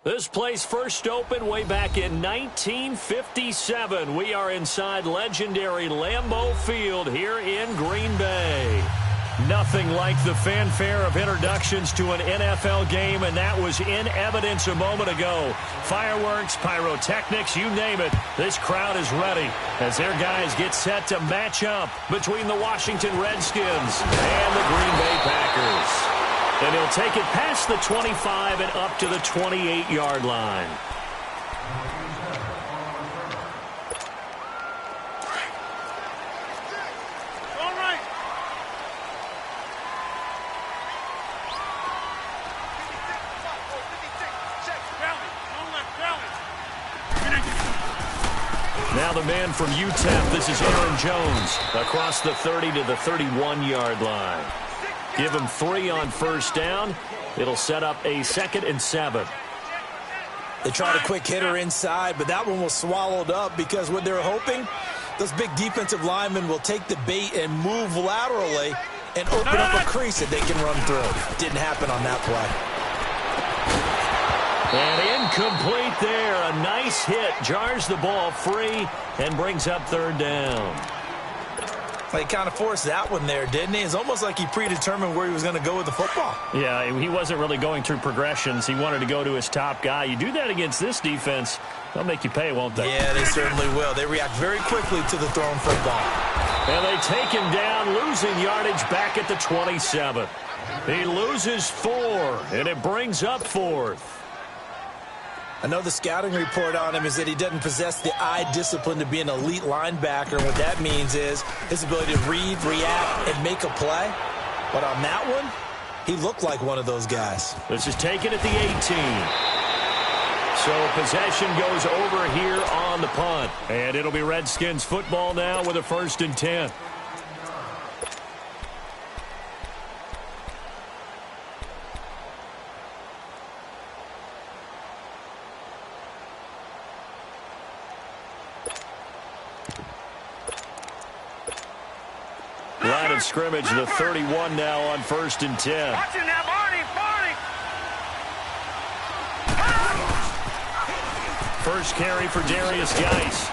This place first opened way back in 1957. We are inside legendary Lambeau Field here in Green Bay. Nothing like the fanfare of introductions to an NFL game, and that was in evidence a moment ago. Fireworks, pyrotechnics, you name it. This crowd is ready as their guys get set to match up between the Washington Redskins and the Green Bay Packers. And he'll take it past the 25 and up to the 28-yard line. Now the man from UTEP, this is Aaron Jones, across the 30 to the 31-yard line. Give him 3 on first down. It'll set up a 2nd and 7. They tried a quick hitter inside, but that one was swallowed up because what they're hoping, those big defensive linemen will take the bait and move laterally and open up a crease that they can run through. Didn't happen on that play. And incomplete there. A nice hit. Jars the ball free and brings up 3rd down. He kind of forced that one there, didn't he? It's almost like he predetermined where he was going to go with the football. Yeah, he wasn't really going through progressions. He wanted to go to his top guy. You do that against this defense, they'll make you pay, won't they? Yeah, they certainly will. They react very quickly to the thrown football. And they take him down, losing yardage back at the 27. He loses 4, and it brings up 4th. I know the scouting report on him is that he doesn't possess the eye discipline to be an elite linebacker. What that means is his ability to read, react, and make a play. But on that one, he looked like one of those guys. This is taken at the 18. So possession goes over here on the punt. And it'll be Redskins football now with a 1st and 10. Line of scrimmage, the 31 now on 1st and 10. Watch it now, Barney. First carry for Darius Geis.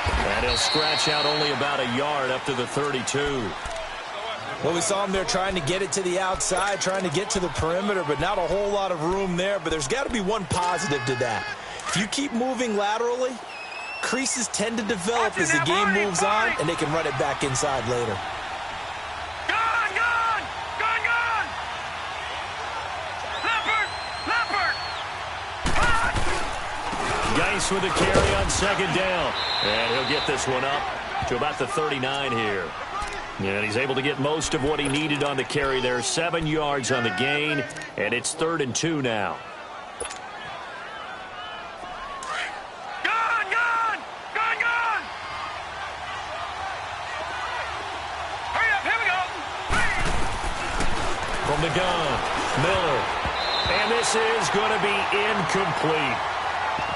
And he'll scratch out only about a yard up to the 32. Well, we saw him there trying to get it to the outside, trying to get to the perimeter, but not a whole lot of room there. But there's got to be one positive to that. If you keep moving laterally, creases tend to develop as the game moves on, and they can run it back inside later. Gone! Leopard! Geis with a carry on 2nd down. And he'll get this one up to about the 39 here. And he's able to get most of what he needed on the carry there. 7 yards on the gain, and it's 3rd and 2 now. From the gun, Miller. And this is going to be incomplete.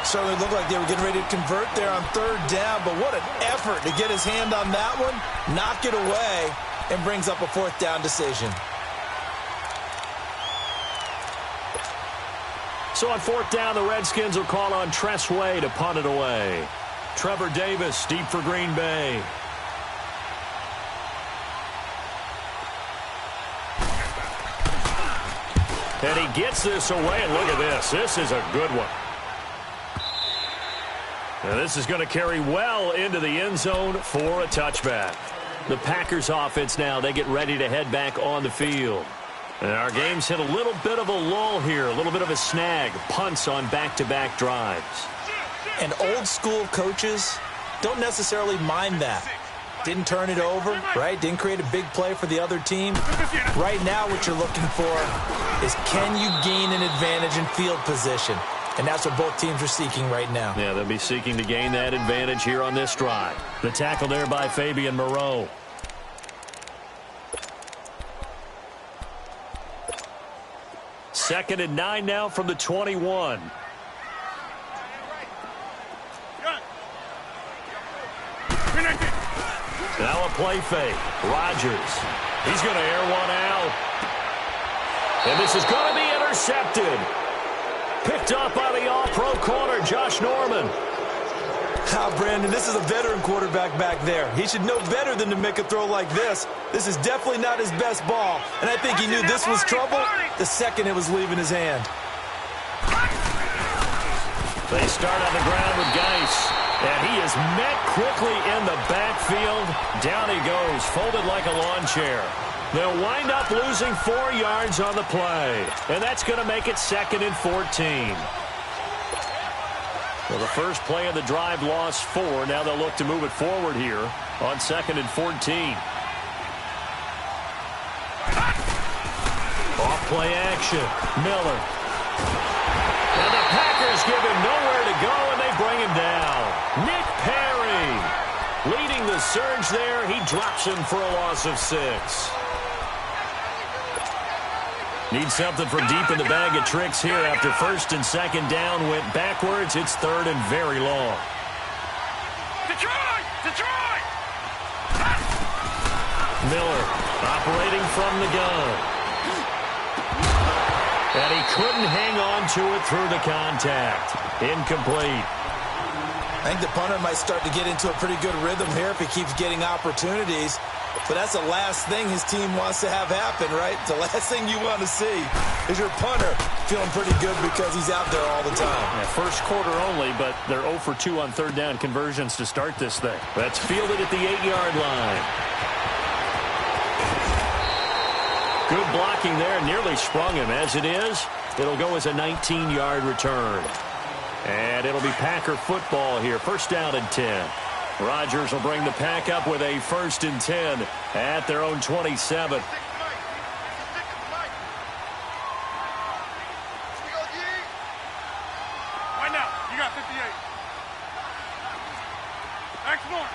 Certainly looked like they were getting ready to convert there on 3rd down, but what an effort to get his hand on that one, knock it away, and brings up a 4th down decision. So on 4th down, the Redskins will call on Tress Way to punt it away. Trevor Davis deep for Green Bay. And he gets this away, and look at this. This is a good one. And this is going to carry well into the end zone for a touchback. The Packers offense now, they get ready to head back on the field. And our game's hit a little bit of a lull here, a little bit of a snag. Punts on back-to-back drives. And old-school coaches don't necessarily mind that. Didn't turn it over, right? Didn't create a big play for the other team. Right now what you're looking for is can you gain an advantage in field position? And that's what both teams are seeking right now. Yeah, they'll be seeking to gain that advantage here on this drive. The tackle there by Fabian Moreau. Second and 9 now from the 21. Now a play fake. Rodgers. He's going to air one out. And this is going to be intercepted. Picked up by the all-pro corner, Josh Norman. Brandon, this is a veteran quarterback back there. He should know better than to make a throw like this. This is definitely not his best ball, and I think he knew this was trouble the second it was leaving his hand. They start on the ground with Geis, and he is met quickly in the backfield. Down he goes, folded like a lawn chair. They'll wind up losing 4 yards on the play, and that's going to make it 2nd and 14. Well, the first play of the drive lost 4. Now they'll look to move it forward here on 2nd and 14. Off play action. Miller. And the Packers give him nowhere to go, and they bring him down. Nick Perry leading the surge there. He drops him for a loss of 6. Need something from deep in the bag of tricks here after 1st and 2nd down went backwards. It's 3rd and very long. Detroit! Detroit! Miller operating from the gun. And he couldn't hang on to it through the contact. Incomplete. I think the punter might start to get into a pretty good rhythm here if he keeps getting opportunities. But that's the last thing his team wants to have happen, right? The last thing you want to see is your punter feeling pretty good because he's out there all the time. Yeah, first quarter only, but they're 0 for 2 on 3rd down conversions to start this thing. That's fielded at the 8-yard line. Good blocking there, nearly sprung him. As it is, it'll go as a 19-yard return. And it'll be Packer football here. 1st down and 10. Rodgers will bring the Pack up with a 1st and 10 at their own 27. Right now, you got 58. Next one.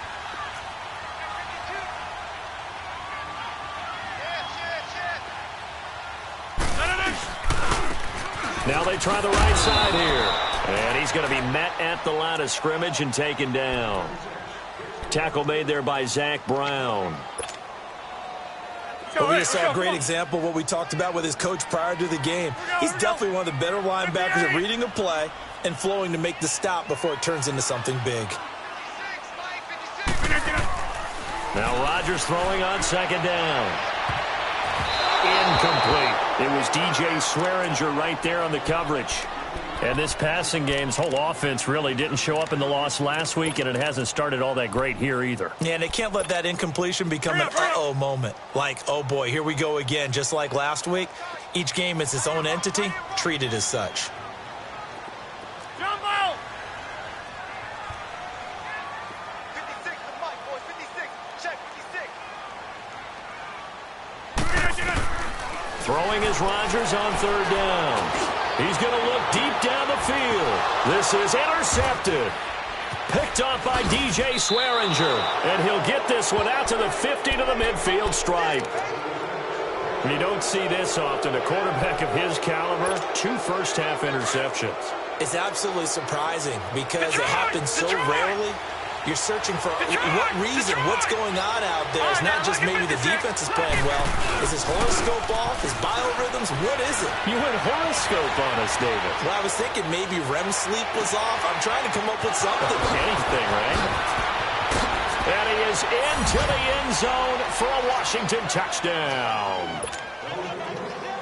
Now they try the right side here. And he's going to be met at the line of scrimmage and taken down. Tackle made there by Zach Brown. But we just saw a great example of what we talked about with his coach prior to the game. He's definitely one of the better linebackers at reading a play and flowing to make the stop before it turns into something big. Now Rodgers throwing on 2nd down. Incomplete. It was DJ Swearinger right there on the coverage. And this passing game's whole offense really didn't show up in the loss last week, and it hasn't started all that great here either. Yeah, and they can't let that incompletion become an uh-oh moment. Like, oh boy, here we go again, just like last week. Each game is its own entity, treated as such. Jumbo! 56, the mic, boys, 56. Check, 56. Throwing is Rodgers on 3rd down. He's going to look deep down the field. This is intercepted. Picked off by DJ Swearinger. And he'll get this one out to the 50 to the midfield stripe. You don't see this often. A quarterback of his caliber, 2 first-half interceptions. It's absolutely surprising because it happens so rarely. You're searching for what reason, what's going on out there. It's not just maybe the defense is playing well. Is his horoscope off? His biorhythms? What is it? You went horoscope on us, David. Well, I was thinking maybe REM sleep was off. I'm trying to come up with something. Anything, right? And he is into the end zone for a Washington touchdown.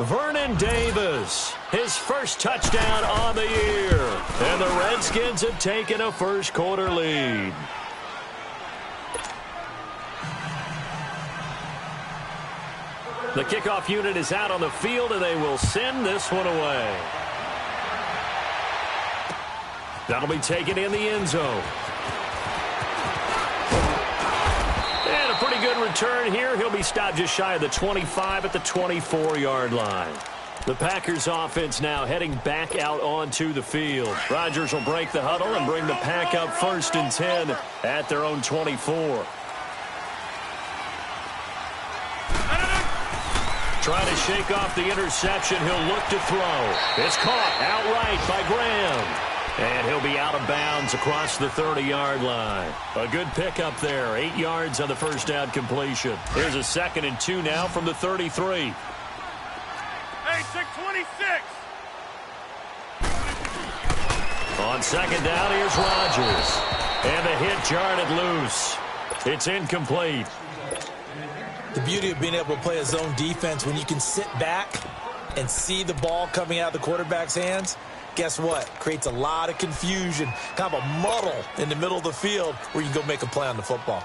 Vernon Davis, his first touchdown on the year. And the Redskins have taken a first quarter lead. The kickoff unit is out on the field, and they will send this one away. That'll be taken in the end zone. And a pretty good return here. He'll be stopped just shy of the 25 at the 24-yard line. The Packers offense now heading back out onto the field. Rodgers will break the huddle and bring the Pack up 1st and 10 at their own 24. Trying to shake off the interception. He'll look to throw. It's caught outright by Graham. And he'll be out of bounds across the 30-yard line. A good pickup there. 8 yards on the first down completion. Here's a 2nd and 2 now from the 33. Hey, check 26. On second down, here's Rodgers. And the hit jarred loose. It's incomplete. The beauty of being able to play a zone defense when you can sit back and see the ball coming out of the quarterback's hands, guess what? Creates a lot of confusion, kind of a muddle in the middle of the field where you can go make a play on the football.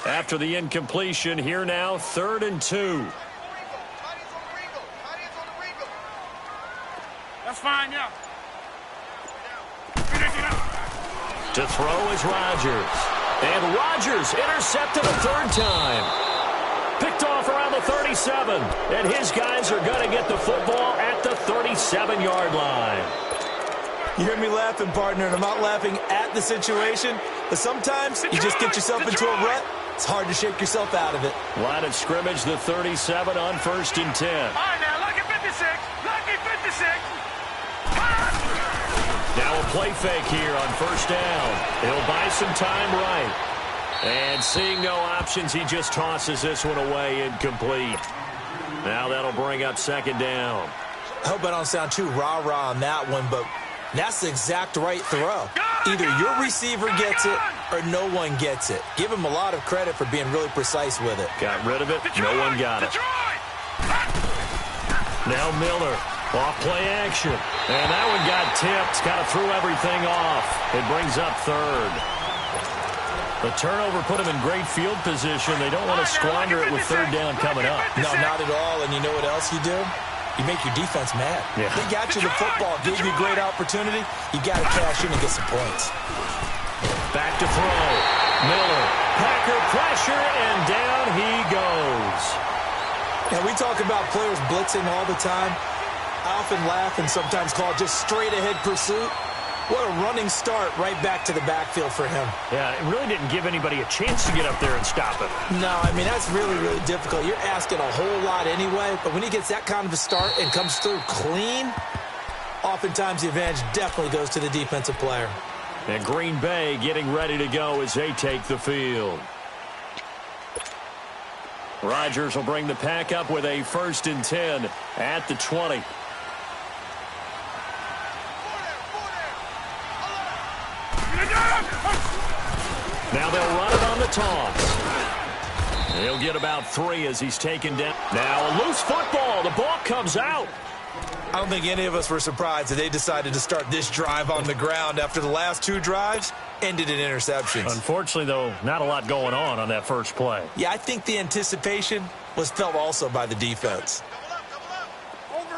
After the incompletion, here now, 3rd and 2. That's fine, yeah. To throw is Rodgers. And Rodgers intercepted a 3rd time. Picked off around the 37. And his guys are going to get the football at the 37-yard line. You hear me laughing, partner, and I'm not laughing at the situation, but sometimes you just get yourself into a rut. It's hard to shake yourself out of it. Line of scrimmage, the 37 on 1st and 10. All right, now, lucky 56. Lucky 56. Now a play fake here on 1st down. He'll buy some time right. And seeing no options, he just tosses this one away, incomplete. Now that'll bring up 2nd down. I hope I don't sound too rah-rah on that one, but that's the exact right throw. Either your receiver gets it or no one gets it. Give him a lot of credit for being really precise with it. Got rid of it. No one got it. Now Miller. Off play action. And that one got tipped. Kind of threw everything off. It brings up 3rd. The turnover put him in great field position. They don't want to squander it with 3rd down coming up. No, not at all. And you know what else you do? You make your defense mad. Yeah. They got you the football, gave you a great opportunity. You got to cash in and get some points. Back to throw. Miller. Packer pressure, and down he goes. Now, we talk about players blitzing all the time. I often laugh and sometimes call it just straight-ahead pursuit. What a running start right back to the backfield for him. Yeah, it really didn't give anybody a chance to get up there and stop it. No, I mean, that's really, really difficult. You're asking a whole lot anyway, but when he gets that kind of a start and comes through clean, oftentimes the advantage definitely goes to the defensive player. And Green Bay getting ready to go as they take the field. Rodgers will bring the pack up with a 1st and 10 at the 20. Now they'll run it on the toss. He'll get about 3 as he's taken down. Now a loose football. The ball comes out. I don't think any of us were surprised that they decided to start this drive on the ground after the last 2 drives ended in interceptions. Unfortunately, though, not a lot going on that first play. Yeah, I think the anticipation was felt also by the defense. Over.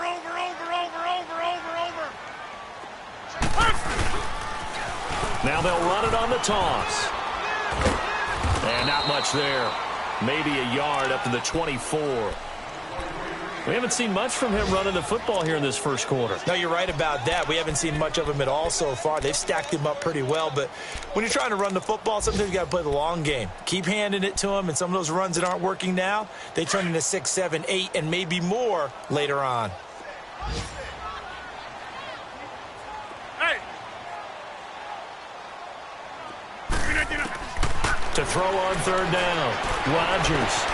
Now they'll run it on the toss. And not much there. Maybe a yard up to the 24. We haven't seen much from him running the football here in this first quarter. No, you're right about that. We haven't seen much of him at all so far. They've stacked him up pretty well, but when you're trying to run the football, sometimes you got to play the long game. Keep handing it to him, and some of those runs that aren't working now, they turn into 6, 7, 8, and maybe more later on. Hey. To throw on 3rd down, Rodgers.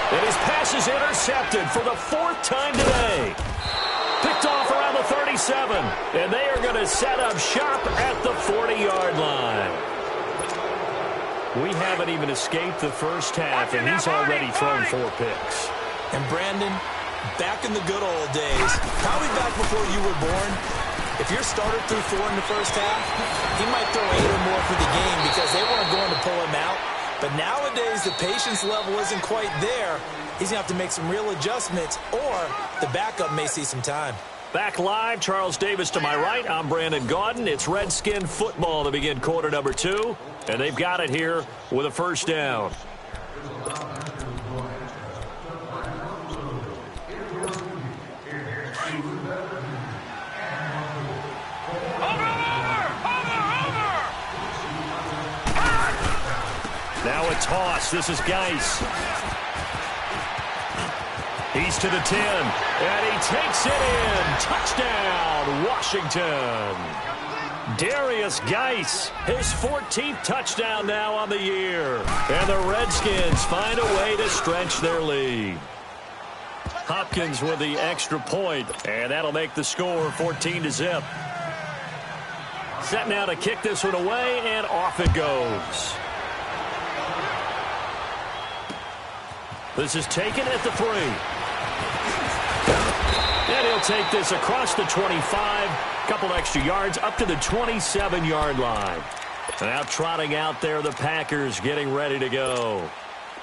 And his pass is intercepted for the 4th time today. Picked off around the 37. And they are going to set up shop at the 40-yard line. We haven't even escaped the first half, and he's already thrown 4 picks. And Brandon, back in the good old days, probably back before you were born, if your starter threw 4 in the first half, he might throw 8 or more for the game because they weren't going to pull him out. But nowadays, the patience level isn't quite there. He's going to have to make some real adjustments, or the backup may see some time. Back live, Charles Davis to my right. I'm Brandon Gaudin. It's Redskin football to begin quarter number 2. And they've got it here with a 1st down. Now a toss. This is Geis. He's to the 10, and he takes it in. Touchdown, Washington. Darius Geis, his 14th touchdown now on the year. And the Redskins find a way to stretch their lead. Hopkins with the extra point, and that'll make the score 14-0. Set now to kick this one away, and off it goes. This is taken at the 3. And he'll take this across the 25. Couple extra yards up to the 27-yard line. Now trotting out there, the Packers getting ready to go.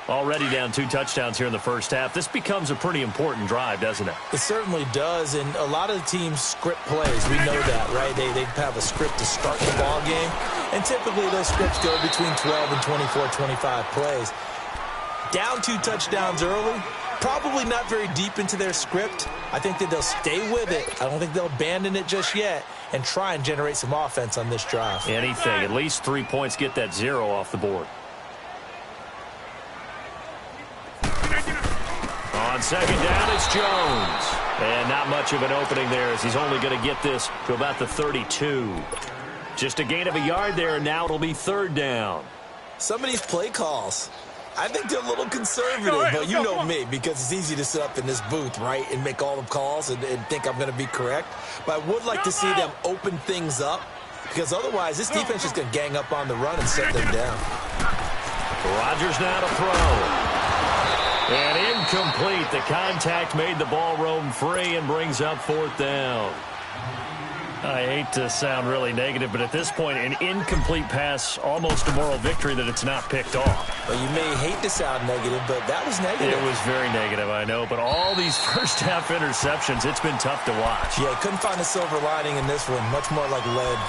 Already down 2 touchdowns here in the first half. This becomes a pretty important drive, doesn't it? It certainly does, and a lot of the teams script plays. We know that, right? They have a script to start the ball game, and typically those scripts go between 12 and 24, 25 plays. Down 2 touchdowns early, probably not very deep into their script. I think that they'll stay with it. I don't think they'll abandon it just yet and try and generate some offense on this drive. Anything, at least 3 points, get that 0 off the board. On second down, it's Jones. And not much of an opening there as he's only going to get this to about the 32. Just a gain of a yard there, and now it'll be 3rd down. Some of these play calls, I think they're a little conservative, but you know me, because it's easy to sit up in this booth, right, and make all the calls and think I'm going to be correct. But I would like to see them open things up, because otherwise this defense is going to gang up on the run and set them down. Rodgers now to throw. And incomplete. The contact made the ball roam free and brings up 4th down. I hate to sound really negative, but at this point, an incomplete pass, almost a moral victory that it's not picked off. Well, you may hate to sound negative, but that was negative. It was very negative, I know. But all these first-half interceptions, it's been tough to watch. Yeah, couldn't find a silver lining in this one. Much more like lead.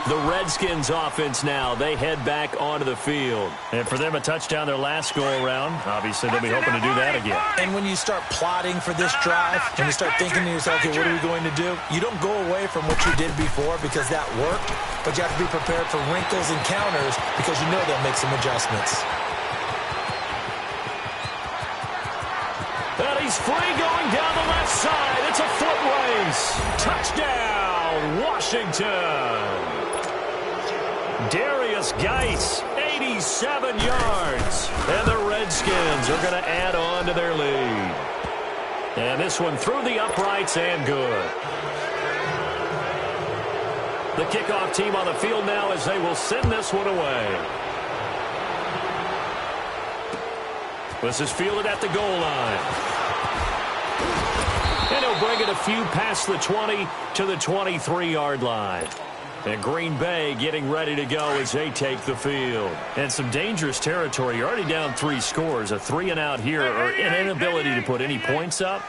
The Redskins offense now, they head back onto the field. And for them, a touchdown their last go-around. Obviously, they'll be hoping to do that again. And when you start plotting for this drive, and you start thinking to yourself, okay, what are we going to do? You don't go away from what you did before because that worked, but you have to be prepared for wrinkles and counters because you know they'll make some adjustments. And he's free going down the left side. It's a foot race. Touchdown, Washington. Darius Geis, 87 yards. And the Redskins are going to add on to their lead. And this one through the uprights and good. The kickoff team on the field now as they will send this one away. This is fielded at the goal line. And he'll bring it a few past the 20 to the 23-yard line. And Green Bay getting ready to go as they take the field. And some dangerous territory. You're already down 3 scores. A 3-and-out here or an inability to put any points up.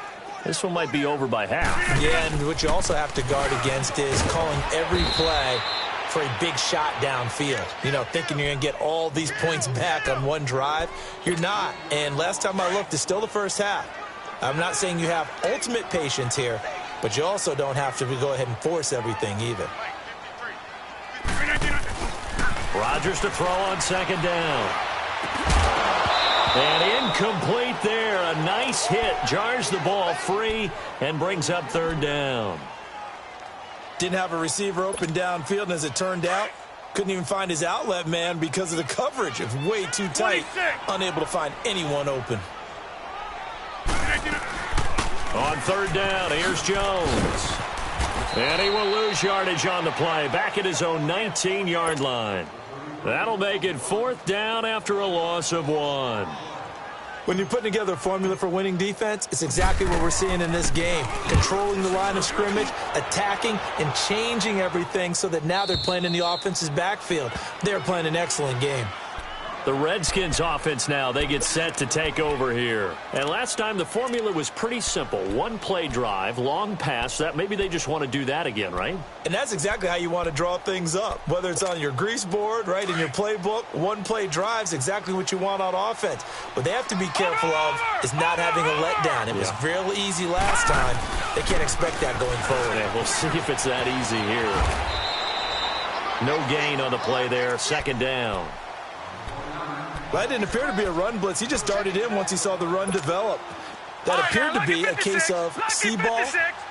This one might be over by half. Yeah, and what you also have to guard against is calling every play for a big shot downfield. You know, thinking you're going to get all these points back on one drive. You're not. And last time I looked, it's still the first half. I'm not saying you have ultimate patience here, but you also don't have to go ahead and force everything either. Rodgers to throw on second down. And incomplete there. A nice hit. Jars the ball free and brings up 3rd down. Didn't have a receiver open downfield, and as it turned out, couldn't even find his outlet man because of the coverage. It was way too tight. Unable to find anyone open. On 3rd down, here's Jones. And he will lose yardage on the play. Back at his own 19-yard line. That'll make it 4th down after a loss of 1. When you're putting together a formula for winning defense, it's exactly what we're seeing in this game. Controlling the line of scrimmage, attacking, and changing everything so that now they're playing in the offense's backfield. They're playing an excellent game. The Redskins offense now, they get set to take over here. And last time the formula was pretty simple. 1-play drive, long pass. That maybe they just want to do that again, right? And that's exactly how you want to draw things up. Whether it's on your grease board, right, in your playbook, 1-play drive's exactly what you want on offense. What they have to be careful of is not having a letdown. It was real easy last time. They can't expect that going forward. Yeah, we'll see if it's that easy here. No gain on the play there. 2nd down. That didn't appear to be a run blitz. He just darted in once he saw the run develop. That appeared to be a case of see ball,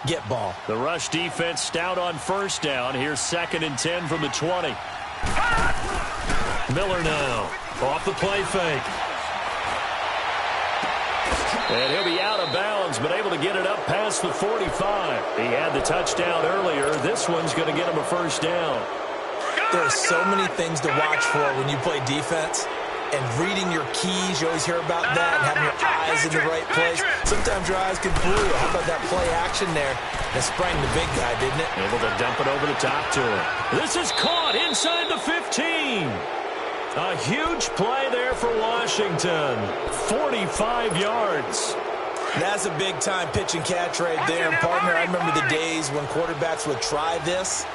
get ball. The rush defense stout on 1st down. Here's 2nd and 10 from the 20. Miller now off the play fake. And he'll be out of bounds, been able to get it up past the 45. He had the touchdown earlier. This one's going to get him a first down. There are so many things to watch for when you play defense. And reading your keys, you always hear about that, and having your eyes in the right place. Sometimes your eyes can fool you. How about that play action there? That sprang the big guy, didn't it? Able to dump it over the top to him. This is caught inside the 15. A huge play there for Washington. 45 yards. That's a big-time pitch and catch right there. And, partner, I remember the days when quarterbacks would try this.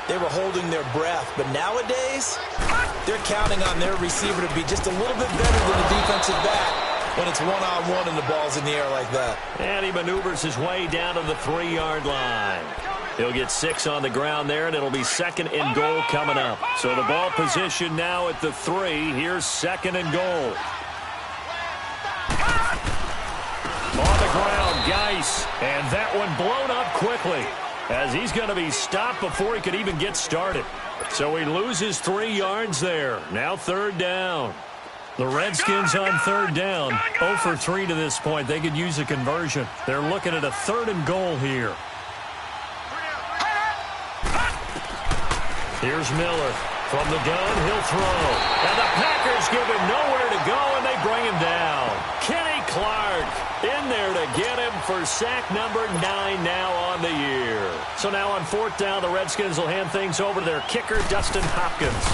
They were holding their breath. But nowadays, they're counting on their receiver to be just a little bit better than the defensive back when it's one-on-one and the ball's in the air like that. And he maneuvers his way down to the 3-yard line. He'll get 6 on the ground there, and it'll be 2nd and goal coming up. So the ball position now at the 3. Here's 2nd and goal. On the ground, Geis. And that one blown up quickly, as he's going to be stopped before he could even get started. So he loses 3 yards there. Now 3rd down. The Redskins on 3rd down. 0 for 3 to this point. They could use a conversion. They're looking at a 3rd and goal here. Here's Miller. From the gun, he'll throw. And the Packers give him nowhere to go, and they bring him down. Kenny Clark in there to get him for sack number 9 now on the year. So now on 4th down, the Redskins will hand things over to their kicker, Dustin Hopkins.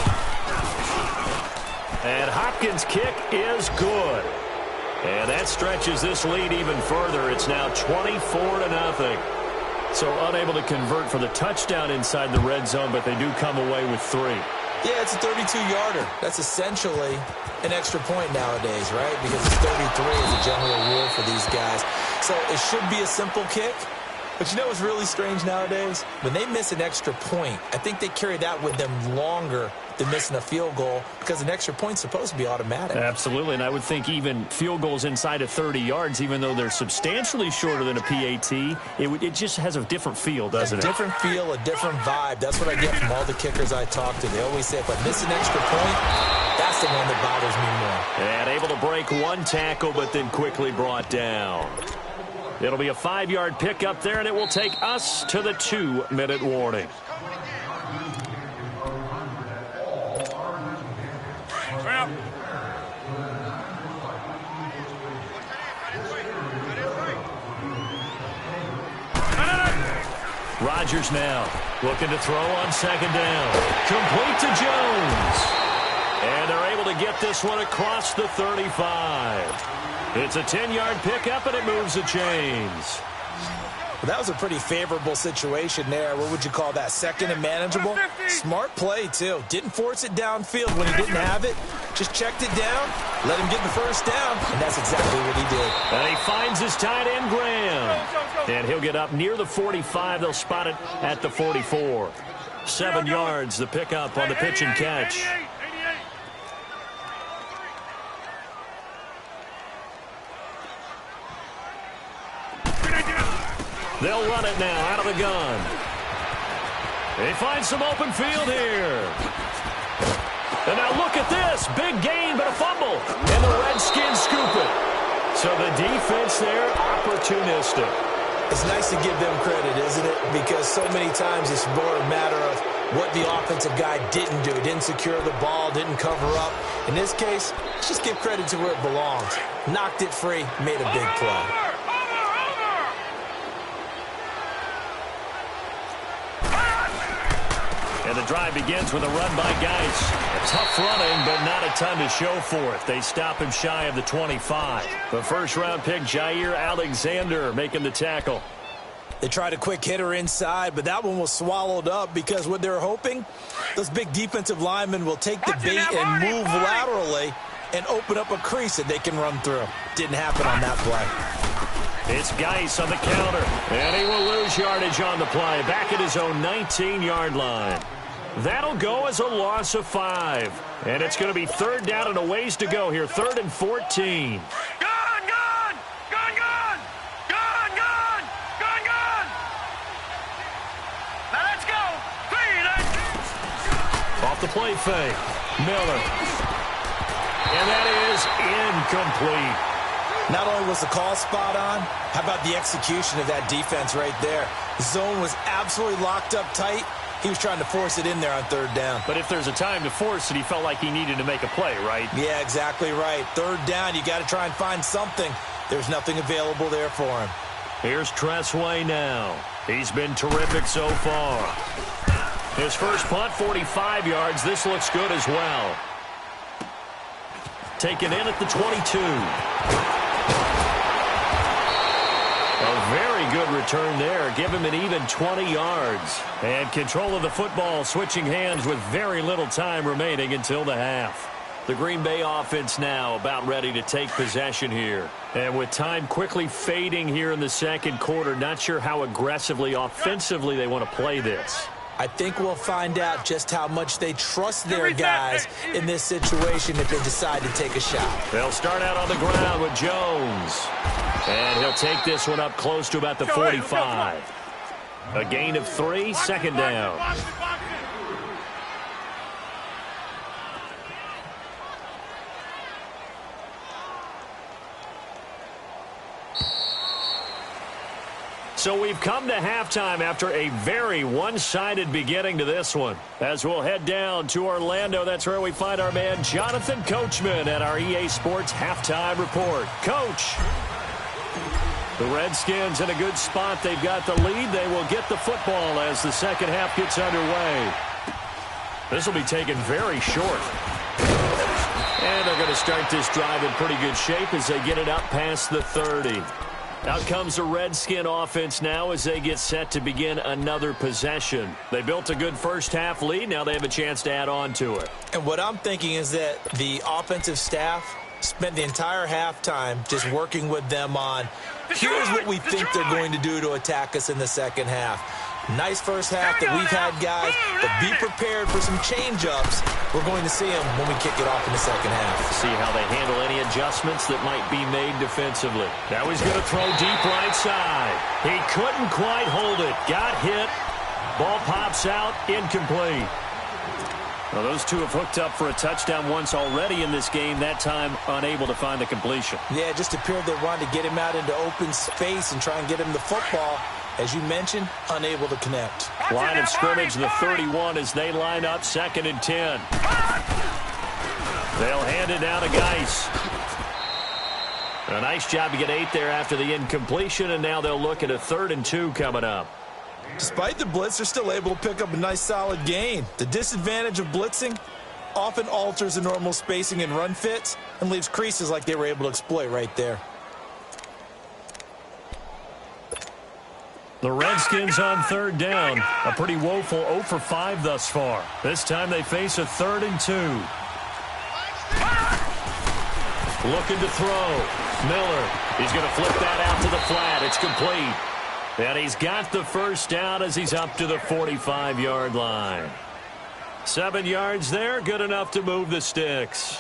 And Hopkins' kick is good. And that stretches this lead even further. It's now 24-0. So unable to convert for the touchdown inside the red zone, but they do come away with 3. Yeah, it's a 32-yarder. That's essentially an extra point nowadays, right? Because it's 33 as a general rule for these guys. So it should be a simple kick. But you know what's really strange nowadays? When they miss an extra point, I think they carry that with them longer than missing a field goal, because an extra point's supposed to be automatic. Absolutely, and I would think even field goals inside of 30 yards, even though they're substantially shorter than a PAT, it just has a different feel, doesn't it? A different feel, a different vibe. That's what I get from all the kickers I talk to. They always say, if I miss an extra point, that's the one that bothers me more. And able to break 1 tackle, but then quickly brought down. It'll be a 5-yard pickup there, and it will take us to the 2-minute warning. Rodgers now looking to throw on 2nd down. Complete to Jones. And they're able to get this one across the 35. It's a 10-yard pickup, and it moves the chains. Well, that was a pretty favorable situation there. What would you call that? 2nd and manageable? Smart play, too. Didn't force it downfield when he didn't have it. Just checked it down, let him get the first down, and that's exactly what he did. And he finds his tight end, Graham. And he'll get up near the 45. They'll spot it at the 44. 7 yards, the pickup on the pitch and catch. They'll run it now out of the gun. They find some open field here. And now look at this. Big gain, but a fumble. And the Redskins scoop it. So the defense there, opportunistic. It's nice to give them credit, isn't it? Because so many times it's more a matter of what the offensive guy didn't do. Didn't secure the ball, didn't cover up. In this case, let's just give credit to where it belongs. Knocked it free, made a big play. And the drive begins with a run by Geis. A tough running, but not a ton to show for it. They stop him shy of the 25. The first-round pick, Jair Alexander, making the tackle. They tried a quick hitter inside, but that one was swallowed up because what they're hoping, those big defensive linemen will take the bait and move laterally and open up a crease that they can run through. Didn't happen on that play. It's Geis on the counter, and he will lose yardage on the play, back at his own 19-yard line. That'll go as a loss of 5. And it's going to be 3rd down and a ways to go here, 3rd and 14. Now let's go. Off the play fake, Miller. And that is incomplete. Not only was the call spot on, how about the execution of that defense right there? The zone was absolutely locked up tight. He was trying to force it in there on third down. But if there's a time to force it, he felt like he needed to make a play, right? Yeah, exactly right. Third down, you got to try and find something. There's nothing available there for him. Here's Tressway now. He's been terrific so far. His first punt, 45 yards. This looks good as well. Taken in at the 22. A very good return there. Give him an even 20 yards. And control of the football, switching hands with very little time remaining until the half. The Green Bay offense now about ready to take possession here. And with time quickly fading here in the second quarter, not sure how aggressively, offensively they want to play this. I think we'll find out just how much they trust their guys in this situation if they decide to take a shot. They'll start out on the ground with Jones. And he'll take this one up close to about the 45. A gain of 3, second down. So we've come to halftime after a very one-sided beginning to this one. As we'll head down to Orlando, that's where we find our man Jonathan Coachman at our EA Sports Halftime Report. Coach, the Redskins in a good spot. They've got the lead. They will get the football as the second half gets underway. This will be taken very short. And they're going to start this drive in pretty good shape as they get it up past the 30. Out comes the Redskin offense now as they get set to begin another possession. They built a good first half lead. Now they have a chance to add on to it. And what I'm thinking is that the offensive staff spent the entire halftime just working with them on, here's what we think they're going to do to attack us in the second half. Nice first half that we've had, guys, but be prepared for some change-ups. We're going to see them when we kick it off in the second half. See how they handle any adjustments that might be made defensively. Now he's going to throw deep right side. He couldn't quite hold it. Got hit. Ball pops out. Incomplete. Well, those two have hooked up for a touchdown once already in this game, that time unable to find the completion. Yeah, it just appeared they wanted to get him out into open space and try and get him the football. As you mentioned, unable to connect. Line of scrimmage, the 31 as they line up, 2nd and 10. They'll hand it down to Geis. A nice job to get 8 there after the incompletion, and now they'll look at a 3rd and 2 coming up. Despite the blitz, they're still able to pick up a nice solid gain. The disadvantage of blitzing often alters the normal spacing and run fits and leaves creases like they were able to exploit right there. The Redskins on 3rd down. A pretty woeful 0 for 5 thus far. This time they face a 3rd and 2. Looking to throw. Miller. He's going to flip that out to the flat. It's complete. And he's got the first down as he's up to the 45-yard line. 7 yards there. Good enough to move the sticks.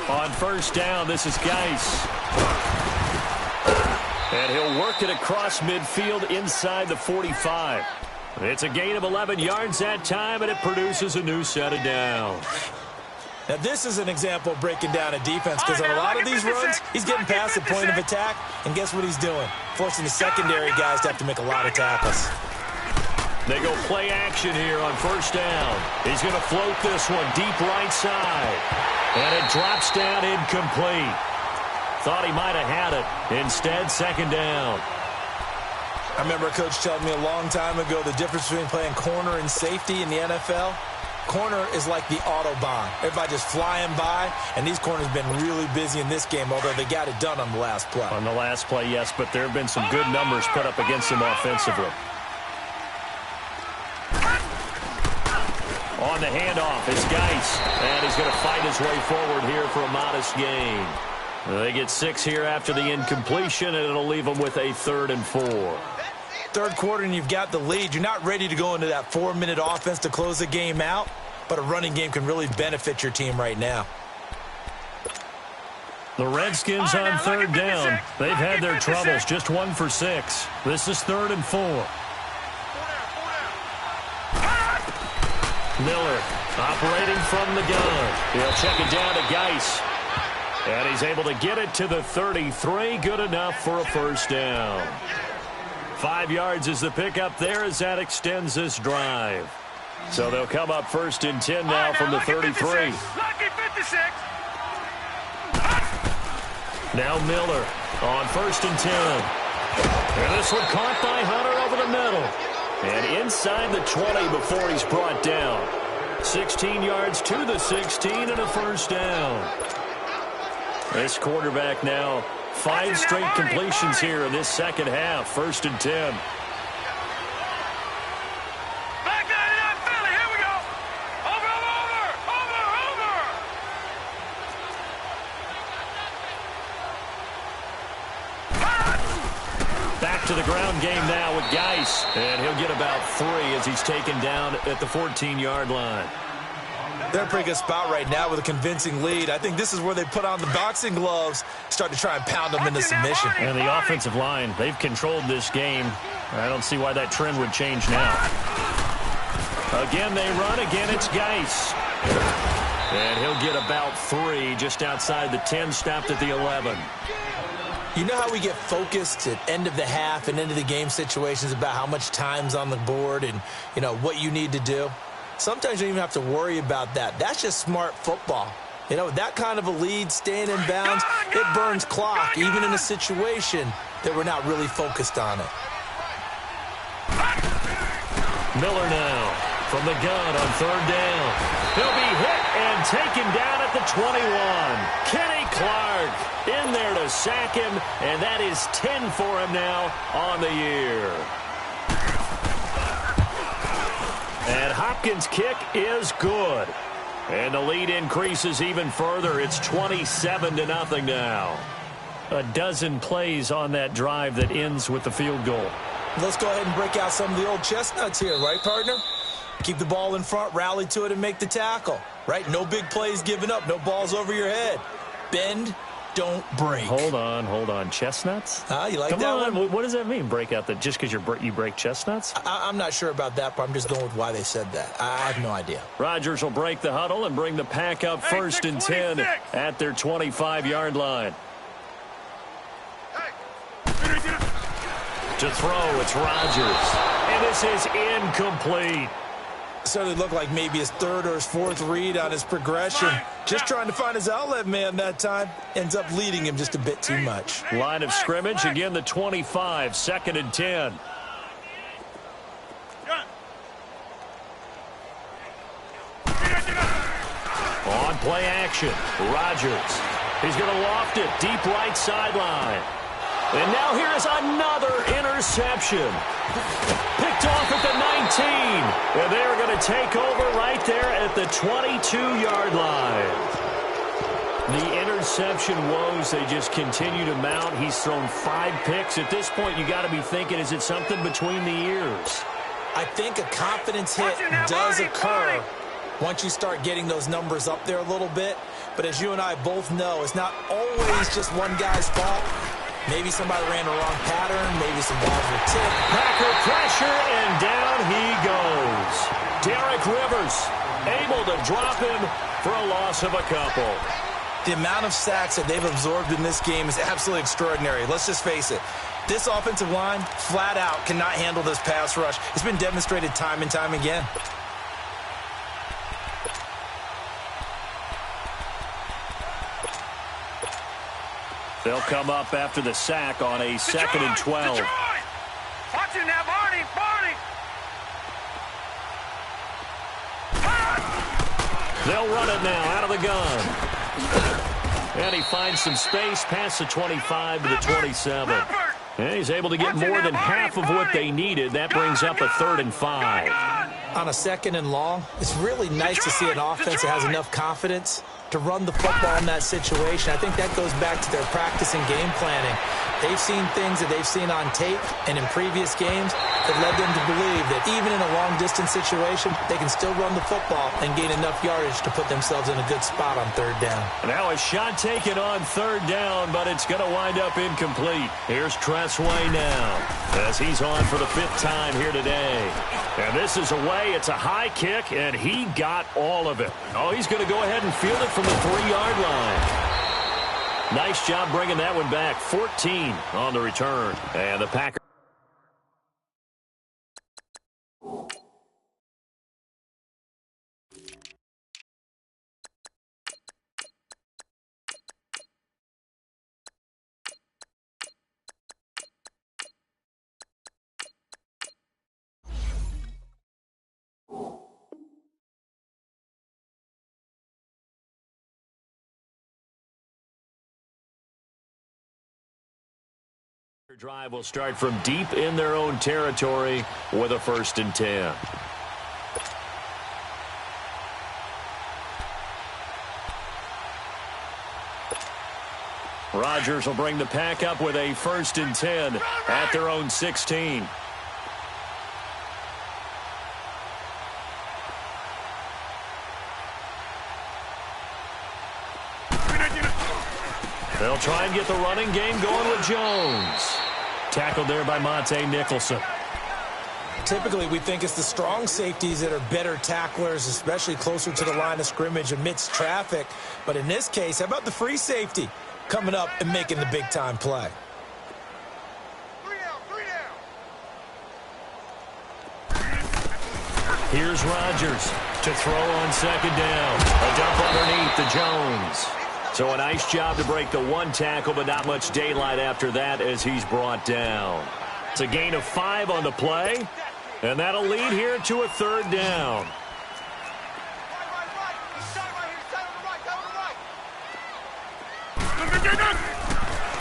On first down, this is Geis. And he'll work it across midfield inside the 45. It's a gain of 11 yards that time, and it produces a new set of downs. Now, this is an example of breaking down a defense because on a lot of these runs, he's getting past the point of attack, and guess what he's doing? Forcing the secondary guys to have to make a lot of tackles. They go play action here on first down. He's going to float this one deep right side. And it drops down incomplete. Thought he might have had it. Instead, 2nd down. I remember a coach telling me a long time ago the difference between playing corner and safety in the NFL. Corner is like the Autobahn. Everybody just flying by, and these corners have been really busy in this game, although they got it done on the last play. On the last play, yes, but there have been some good numbers put up against him offensively. On the handoff is Geis, and he's going to fight his way forward here for a modest gain. They get 6 here after the incompletion, and it'll leave them with a 3rd and 4. Third quarter, and you've got the lead. You're not ready to go into that 4-minute offense to close the game out, but a running game can really benefit your team right now. The Redskins on third down. They've had their troubles, just 1 for 6. This is 3rd and 4. Miller operating from the gun. He'll check it down to Geis. And he's able to get it to the 33. Good enough for a first down. 5 yards is the pickup there as that extends this drive. So they'll come up 1st and 10 now from the 33. Now Miller on 1st and 10. And this one caught by Hunter over the middle. And inside the 20 before he's brought down. 16 yards to the 16 and a first down. This quarterback now 5 straight completions here in this second half. 1st and 10. To the ground game now with Geis. And he'll get about 3 as he's taken down at the 14-yard line. They're in a pretty good spot right now with a convincing lead. I think this is where they put on the boxing gloves, start to try and pound them into submission. And the offensive line, they've controlled this game. I don't see why that trend would change now. Again, they run. Again, it's Geis. And he'll get about 3 just outside the 10, stopped at the 11. You know how we get focused at end of the half and end of the game situations about how much time's on the board and, you know, what you need to do? Sometimes you don't even have to worry about that. That's just smart football. You know, with that kind of a lead, staying in bounds, it burns clock, even in a situation that we're not really focused on it. Miller now from the gun on 3rd down. He'll be hit and taken down at the 21. Kenny Clark in there to sack him, and that is 10 for him now on the year. And Hopkins' kick is good. And the lead increases even further. It's 27-0 now. A dozen plays on that drive that ends with the field goal. Let's go ahead and break out some of the old chestnuts here, right, partner? Keep the ball in front, rally to it, and make the tackle, right? No big plays given up, no balls over your head. Bend, don't break. Hold on. Chestnuts? You like Come that on. one? What does that mean, break out? Just because you break chestnuts? I'm not sure about that, but I'm just going with why they said that. I have no idea. Rodgers will break the huddle and bring the pack up 1st and 10 at their 25-yard line. To throw, it's Rodgers. And this is incomplete. Certainly looked like maybe his 3rd or his 4th read on his progression. Just trying to find his outlet man that time. Ends up leading him just a bit too much. Line of scrimmage, again the 25, 2nd and 10. On play action, Rodgers. He's going to loft it deep right sideline. And now here is another interception. Picked off at the 19. And they're going to take over right there at the 22-yard line. The interception woes, they just continue to mount. He's thrown 5 picks. At this point, you got to be thinking, is it something between the ears? I think a confidence hit does occur once you start getting those numbers up there a little bit. But as you and I both know, it's not always just one guy's fault. Maybe somebody ran the wrong pattern. Maybe some balls were tipped. Packer pressure, and down he goes. Derek Rivers able to drop him for a loss of a couple. The amount of sacks that they've absorbed in this game is absolutely extraordinary. Let's just face it. This offensive line, flat out, cannot handle this pass rush. It's been demonstrated time and time again. They'll come up after the sack on a 2nd and 12. Watch it now, Barney. They'll run it now out of the gun. And he finds some space past the 25 to the 27. And he's able to get more than half of what they needed. That brings up a 3rd and 5. On a 2nd and long, it's really nice to see an offense that has enough confidence to run the football in that situation. I think that goes back to their practice and game planning. They've seen things that they've seen on tape and in previous games that led them to believe that even in a long-distance situation, they can still run the football and gain enough yardage to put themselves in a good spot on third down. Now a shot taken on third down, but it's going to wind up incomplete. Here's Tressway now as he's on for the 5th time here today. And this is away. It's a high kick, and he got all of it. Oh, he's going to go ahead and field it from the 3-yard line. Nice job bringing that one back. 14 on the return. And the Packers. Drive will start from deep in their own territory with a 1st and 10. Rodgers will bring the pack up with a 1st and 10 at their own 16. They'll try and get the running game going with Jones. Tackled there by Monte Nicholson. Typically, we think it's the strong safeties that are better tacklers, especially closer to the line of scrimmage amidst traffic. But in this case, how about the free safety coming up and making the big-time play? 3 down. Here's Rodgers to throw on 2nd down. A dump underneath to Jones. So a nice job to break the 1 tackle, but not much daylight after that as he's brought down. It's a gain of 5 on the play, and that'll lead here to a 3rd down.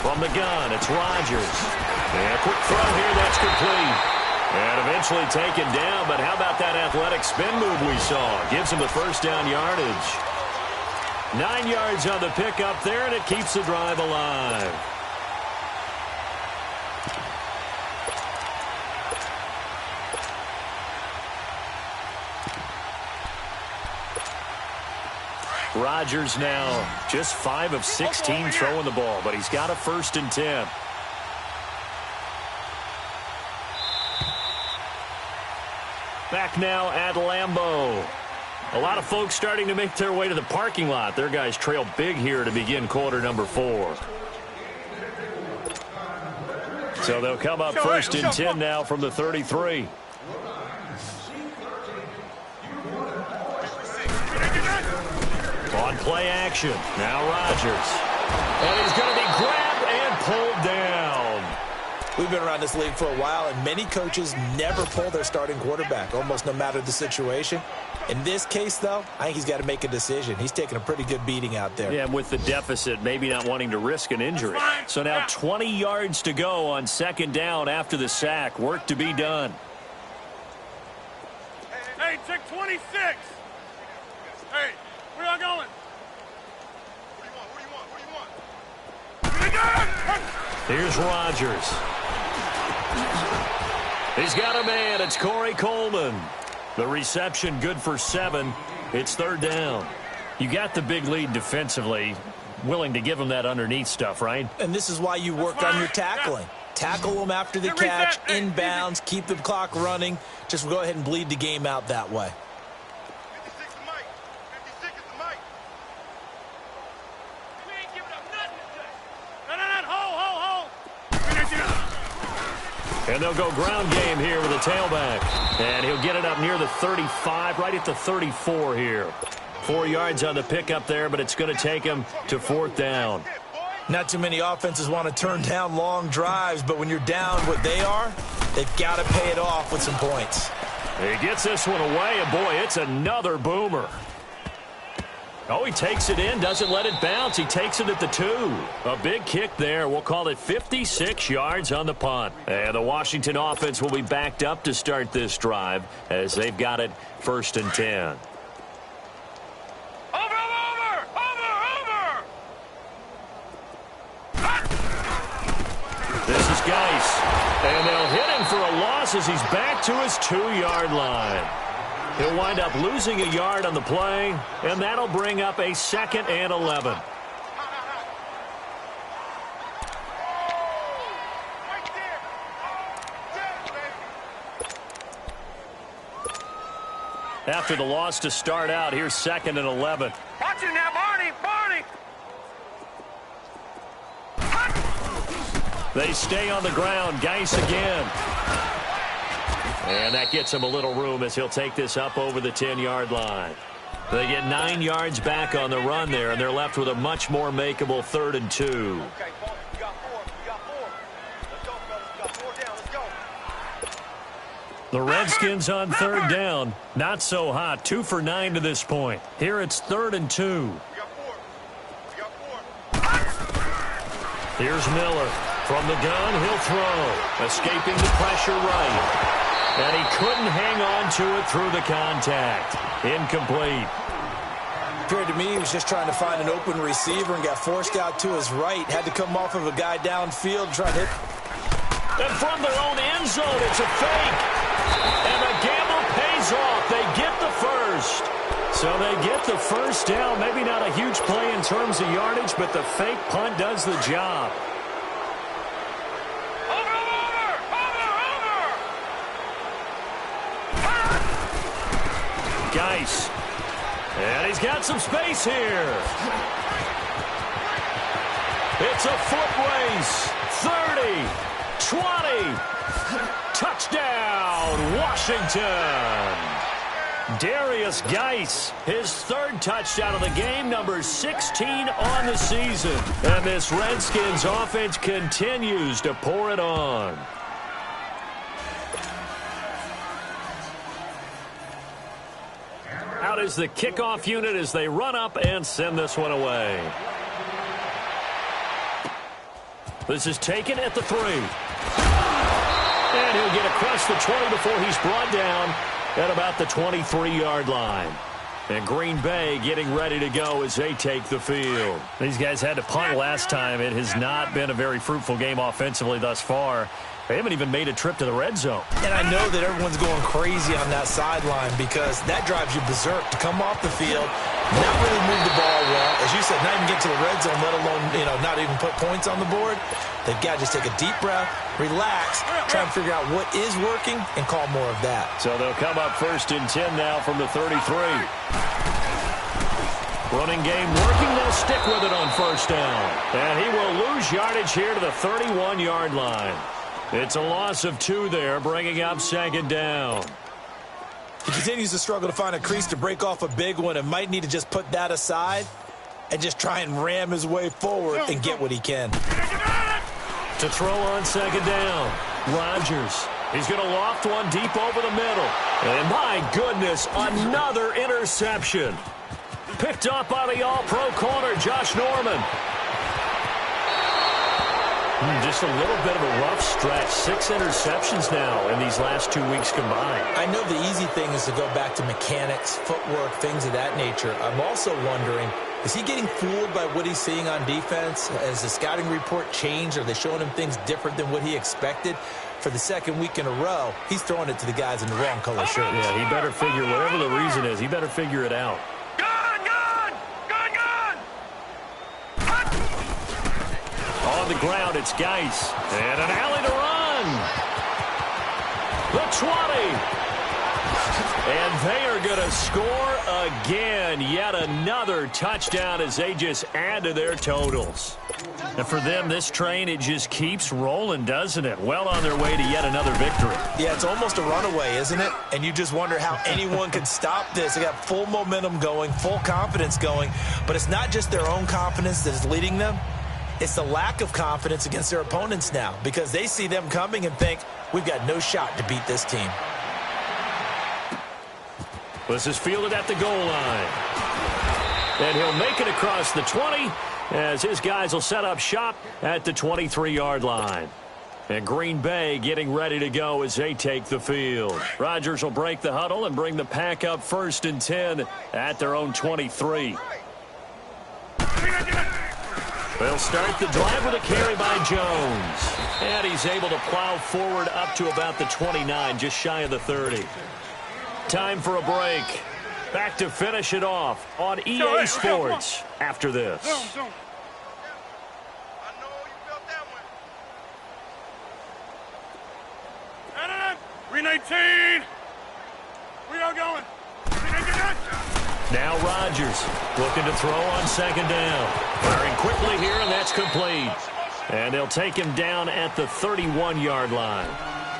From the gun, it's Rodgers. And a quick throw here, that's complete. And eventually taken down, but how about that athletic spin move we saw? Gives him the 1st down yardage. 9 yards on the pickup there, and it keeps the drive alive. Rodgers now just 5 of 16 throwing the ball, but he's got a 1st and 10. Back now at Lambeau. A lot of folks starting to make their way to the parking lot. Their guys trail big here to begin quarter number 4. So they'll come up 1st and 10 now from the 33. On play action, now Rodgers. And he's going to be grabbed and pulled down. We've been around this league for a while, and many coaches never pull their starting quarterback, almost no matter the situation. In this case, though, I think he's got to make a decision. He's taking a pretty good beating out there. Yeah, and with the deficit, maybe not wanting to risk an injury. So now 20 yards to go on 2nd down after the sack. Work to be done. Hey, check 26. Hey, where y'all going? What do you want? Here's Rodgers. He's got a man. It's Corey Coleman. The reception good for 7. It's 3rd down. You got the big lead defensively. Willing to give him that underneath stuff, right? And this is why you work on your tackling. Tackle them after the catch, inbounds, keep the clock running. Just go ahead and bleed the game out that way. 56 is Mike. 56 is the Mike. We ain't giving up nothing today. No, hold. And they'll go ground game here with a tailback. And he'll get it up near the 35, right at the 34 here. 4 yards on the pickup there, but it's going to take him to 4th down. Not too many offenses want to turn down long drives, but when you're down what they are, they've got to pay it off with some points. He gets this one away, and boy, it's another boomer. Oh, he takes it in, doesn't let it bounce. He takes it at the 2. A big kick there. We'll call it 56 yards on the punt. And the Washington offense will be backed up to start this drive as they've got it 1st and 10. Geis. And they'll hit him for a loss as he's back to his 2-yard line. He'll wind up losing a yard on the play, and that'll bring up a 2nd and 11. After the loss to start out, here's 2nd and 11. Watch it now, Barney! Barney! They stay on the ground. Geis again. And that gets him a little room as he'll take this up over the 10-yard line. They get 9 yards back on the run there, and they're left with a much more makeable 3rd and 2. Okay, you got 4. You got 4. Let's go, fellas. You got 4 down. Let's go. The Redskins on 3rd down. Not so hot. 2 for 9 to this point. Here it's 3rd and 2. We got 4. We got 4. Here's Miller. From the gun, he'll throw. Escaping the pressure right. And he couldn't hang on to it through the contact. Incomplete. Appeared to me he was just trying to find an open receiver and got forced out to his right. Had to come off of a guy downfield trying to hit. And from their own end zone, it's a fake. And the gamble pays off. They get the first. So they get the first down. Maybe not a huge play in terms of yardage, but the fake punt does the job. Geis. And he's got some space here. It's a foot race. 30, 20. Touchdown, Washington. Darius Geis, his 3rd touchdown of the game, number 16 on the season. And this Redskins offense continues to pour it on. Out is the kickoff unit as they run up and send this one away. This is taken at the 3. And he'll get across the 20 before he's brought down at about the 23-yard line. And Green Bay getting ready to go as they take the field. These guys had to punt last time. It has not been a very fruitful game offensively thus far. They haven't even made a trip to the red zone. And I know that everyone's going crazy on that sideline because that drives you berserk to come off the field, not really move the ball well. As you said, not even get to the red zone, let alone, not even put points on the board. They've got to just take a deep breath, relax, try and figure out what is working, and call more of that. So they'll come up 1st and 10 now from the 33. Running game working. They'll stick with it on 1st down. And he will lose yardage here to the 31-yard line. It's a loss of 2 there, bringing up 2nd down. He continues to struggle to find a crease to break off a big one and might need to just put that aside and just try and ram his way forward and get what he can. To throw on 2nd down, Rodgers. He's going to loft one deep over the middle. And my goodness, another interception. Picked up by the all-pro corner, Josh Norman. Just a little bit of a rough stretch. 6 interceptions now in these last 2 weeks combined. I know the easy thing is to go back to mechanics, footwork, things of that nature. I'm also wondering, is he getting fooled by what he's seeing on defense? Has the scouting report changed? Are they showing him things different than what he expected? For the 2nd week in a row, he's throwing it to the guys in the wrong color shirts. Yeah, he better figure, whatever the reason is, he better figure it out. On the ground, it's Geis. And an alley to run. The 20. And they are going to score again. Yet another touchdown as they just add to their totals. And for them, this train, it just keeps rolling, doesn't it? Well on their way to yet another victory. Yeah, it's almost a runaway, isn't it? And you just wonder how anyone could stop this. They got full momentum going, full confidence going. But it's not just their own confidence that is leading them. It's the lack of confidence against their opponents now because they see them coming and think, we've got no shot to beat this team. This is fielded at the goal line. And he'll make it across the 20 as his guys will set up shop at the 23-yard line. And Green Bay getting ready to go as they take the field. Rodgers will break the huddle and bring the pack up 1st and 10 at their own 23. They'll start the drive with a carry by Jones. And he's able to plow forward up to about the 29, just shy of the 30. Time for a break. Back to finish it off on EA Sports after this. Zoom. I know you felt that one. 319. We are going. 319. Now Rodgers looking to throw on second down. Firing quickly here, and that's complete. And they'll take him down at the 31-yard line.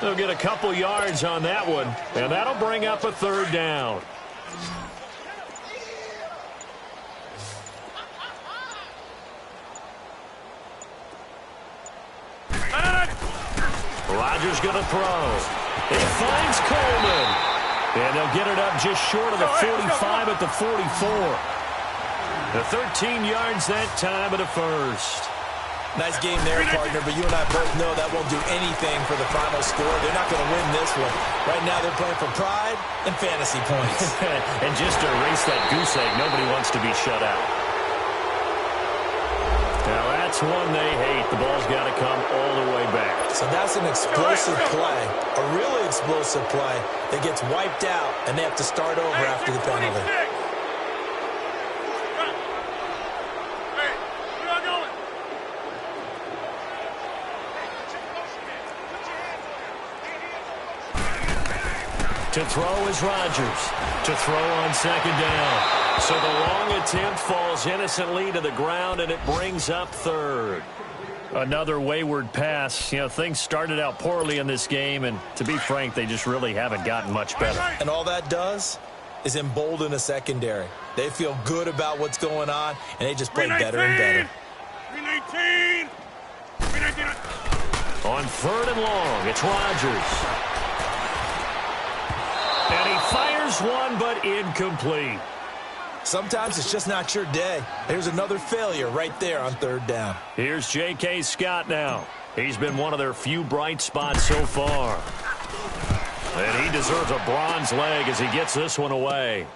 They'll get a couple yards on that one, and that'll bring up a third down. Rodgers going to throw. It finds Coleman. And they'll get it up just short of the 45 at the 44. The 13 yards that time at a first. Nice game there, partner, but you and I both know that won't do anything for the final score. They're not going to win this one. Right now they're playing for pride and fantasy points. And just to erase that goose egg, nobody wants to be shut out. Now that's one they hate. The ball's got to come all the way back. So that's an explosive play, a really explosive play that gets wiped out, and they have to start over after the penalty. To throw is Rodgers. To throw on second down. So the long attempt falls innocently to the ground, and it brings up third. Another wayward pass. You know, things started out poorly in this game, and to be frank, they just really haven't gotten much better. And all that does is embolden a secondary. They feel good about what's going on, and they just play better and better. 319. 319. On third and long, it's Rodgers. And he fires one, but incomplete. Sometimes it's just not your day. There's another failure right there on third down. Here's J.K. Scott now. He's been one of their few bright spots so far. And he deserves a bronze leg as he gets this one away.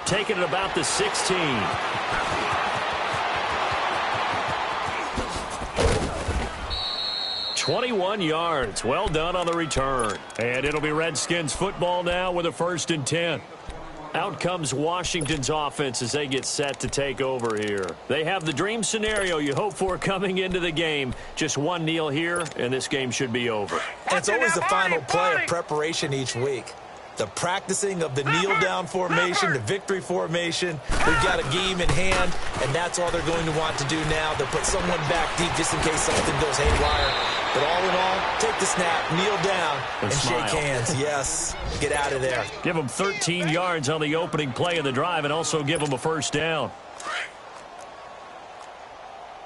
Taking it about the 16. 21 yards. Well done on the return. And it'll be Redskins football now with a 1st and 10. Out comes Washington's offense as they get set to take over here. They have the dream scenario you hope for coming into the game. Just one kneel here, and this game should be over. And it's always the final play of preparation each week. The practicing of the kneel-down formation, the victory formation. We've got a game in hand, and that's all they're going to want to do now. They'll put someone back deep just in case something goes haywire. But all in all, take the snap, kneel down, and shake hands. Yes, get out of there. Give them 13 yards on the opening play of the drive and also give them a 1st down.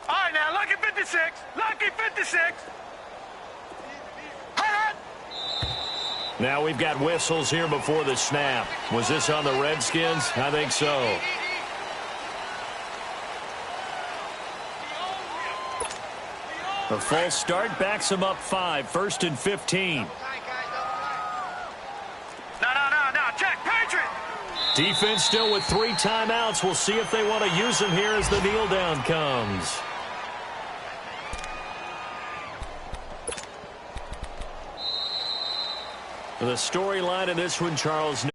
All right, now, lucky 56. Lucky 56. Now we've got whistles here before the snap. Was this on the Redskins? I think so. A false start backs them up 5. 1st and 15. No. Check, Patriot. Defense still with 3 timeouts. We'll see if they want to use them here as the kneel down comes. The storyline of this one, Charles.